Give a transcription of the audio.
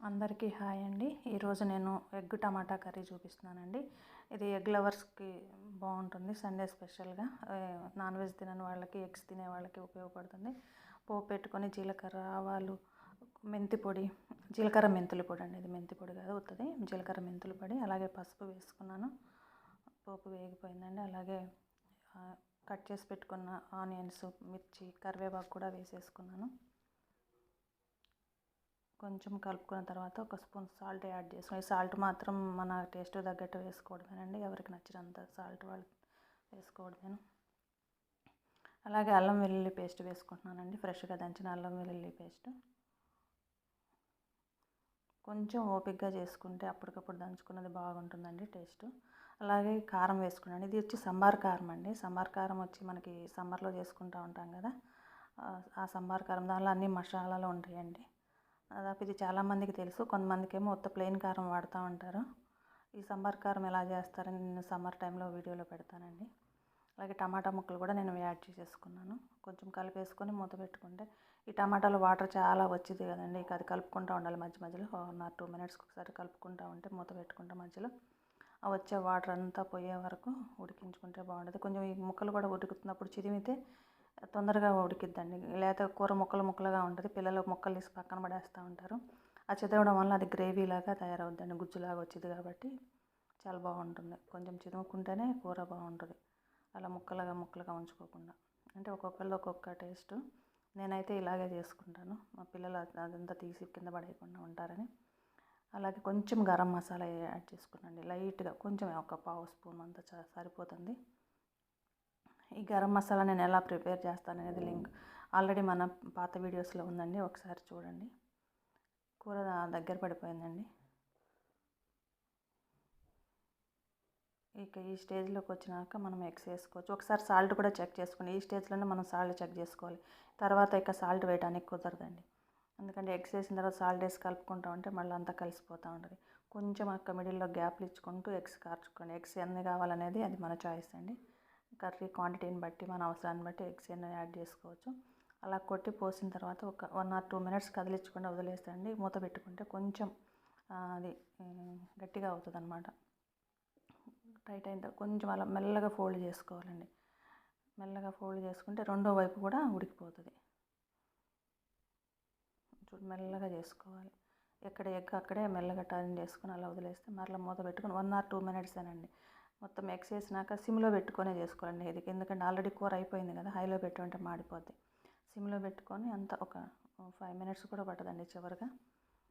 అందరికీ హాయ్ అండి. ఈరోజు నేను ఎగ్ టమాటా కర్రీ చూపిస్తున్నానండి. ఇది ఎగ్ లవర్స్కి బాగుంటుంది. సండే స్పెషల్గా నాన్ వెజ్ తినని వాళ్ళకి, ఎగ్స్ తినే వాళ్ళకి ఉపయోగపడుతుంది. పోపు పెట్టుకొని జీలకర్ర, ఆవాలు, మెంతి పొడి, జీలకర్ర మెంతుల పొడి అండి. ఇది మెంతి పొడి కాదు, ఉత్తది జీలకర్ర మెంతుల పొడి, అలాగే పసుపు వేసుకున్నాను. పోపు వేగిపోయిందండి. అలాగే కట్ చేసి పెట్టుకున్న ఆనియన్స్, మిర్చి, కరివేపాకు కూడా వేసేసుకున్నాను. కొంచెం కలుపుకున్న తర్వాత ఒక స్పూన్ సాల్ట్ యాడ్ చేసుకుని, సాల్ట్ మాత్రం మన టేస్ట్ తగ్గట్టు వేసుకోవడమేనండి. ఎవరికి నచ్చినంత సాల్ట్ వాళ్ళు వేసుకోవడమేను. అలాగే అల్లం వెల్లుల్లి పేస్ట్ వేసుకుంటున్నానండి. ఫ్రెష్గా దంచిన అల్లం వెల్లుల్లి పేస్ట్. కొంచెం ఓపికగా చేసుకుంటే అప్పటికప్పుడు దంచుకున్నది బాగుంటుందండి టేస్ట్. అలాగే కారం వేసుకున్నాను. ఇది వచ్చి సంబార్ కారం అండి. సంబార్ కారం వచ్చి మనకి సమ్మర్లో చేసుకుంటూ ఉంటాం కదా, ఆ సంబార్ కారం. దానిలో అన్ని మసాలాలు ఉంటాయండి. దాదాపు ఇది చాలామందికి తెలుసు, కొంతమందికి ఏమో ఉత్త ప్లెయిన్ కారం వాడుతూ ఉంటారు. ఈ సంబార్ కారం ఎలా చేస్తారని నేను సమ్మర్ టైంలో వీడియోలో పెడతానండి. అలాగే టమాటా ముక్కలు కూడా నేను యాడ్ చేసేసుకున్నాను. కొంచెం కలిపేసుకొని మూత పెట్టుకుంటే, ఈ టమాటాలో వాటర్ చాలా వచ్చింది కదండి, ఇక అది కలుపుకుంటూ ఉండాలి మధ్య మధ్యలో. 2 మినిట్స్కి ఒకసారి కలుపుకుంటూ ఉంటే, మూత పెట్టుకుంటే మధ్యలో ఆ వచ్చే వాటర్ అంతా పోయే వరకు ఉడికించుకుంటే బాగుంటుంది. కొంచెం ఈ ముక్కలు కూడా ఉడుకుతున్నప్పుడు చిరిమితే తొందరగా ఉడికిద్దండి. లేకపోతే కూర ముక్కలుగా ఉంటుంది, పిల్లలు ముక్కలు తీసి పక్కన పడేస్తూ ఉంటారు. ఆ చిదవడం వల్ల అది గ్రేవీ లాగా తయారవుద్దండి, గుజ్జులాగా వచ్చింది కాబట్టి చాలా బాగుంటుంది. కొంచెం చిదుముకుంటేనే కూర బాగుంటుంది, అలా ముక్కలుగా ఉంచుకోకుండా. అంటే ఒక్కొక్కరిది ఒక్కొక్క టేస్ట్. నేనైతే ఇలాగే చేసుకుంటాను, మా పిల్లలు అదంతా తీసి కింద పడేయకుండా ఉంటారని. అలాగే కొంచెం గరం మసాలా యాడ్ చేసుకున్నాండి, లైట్గా, కొంచెం ఒక పావు స్పూన్ అంతా సరిపోతుంది. ఈ గరం మసాలా నేను ఎలా ప్రిపేర్ చేస్తాననేది లింక్ ఆల్రెడీ మన పాత వీడియోస్లో ఉందండి, ఒకసారి చూడండి. కూర దగ్గర పడిపోయిందండి. ఇక ఈ స్టేజ్లోకి వచ్చినాక మనం ఎగ్స్ వేసుకోవచ్చు. ఒకసారి సాల్ట్ కూడా చెక్ చేసుకోండి. ఈ స్టేజ్లోనే మనం సాల్ట్ చెక్ చేసుకోవాలి. తర్వాత ఇక సాల్ట్ వేయడానికి కుదరదండి, ఎందుకంటే ఎగ్స్ వేసిన తర్వాత సాల్ట్ వేసి కలుపుకుంటూ ఉంటే మళ్ళీ అంతా కలిసిపోతూ ఉంటుంది. కొంచెం అక్క మిడిల్లో గ్యాప్లు ఇచ్చుకుంటూ ఎగ్స్ కార్చుకోండి. ఎగ్స్ ఎన్ని కావాలనేది అది మన చాయిస్ అండి. కర్రీ క్వాంటిటీని బట్టి, మన అవసరాన్ని బట్టి ఎగ్స్ ఎన్ని యాడ్ చేసుకోవచ్చు. అలా కొట్టి పోసిన తర్వాత ఒక 1 or 2 మినిట్స్ కదిలించకుండా వదిలేసండి. మూత పెట్టుకుంటే కొంచెం అది గట్టిగా అవుతుంది అన్నమాట. టైట్ అయిన కొంచెం అలా మెల్లగా ఫోల్డ్ చేసుకోవాలండి. మెల్లగా ఫోల్డ్ చేసుకుంటే రెండో వైపు కూడా ఉడికిపోతుంది. చూడు, మెల్లగా చేసుకోవాలి. ఎక్కడ ఎగ్ అక్కడే మెల్లగా టర్న్ చేసుకుని అలా వదిలేస్తే మరలా మూత పెట్టుకుని 1 or 2 మినిట్స్ అనండి. మొత్తం ఎగ్స్ వేసినాక సిమ్లో పెట్టుకొనే చేసుకోవాలండి ఇది, ఎందుకంటే ఆల్రెడీ కూర అయిపోయింది కదా, హైలో పెట్టుకుంటే మాడిపోద్ది. సిమ్లో పెట్టుకొని అంతా ఒక 5 మినిట్స్ కూడా పట్టదండి చివరిగా.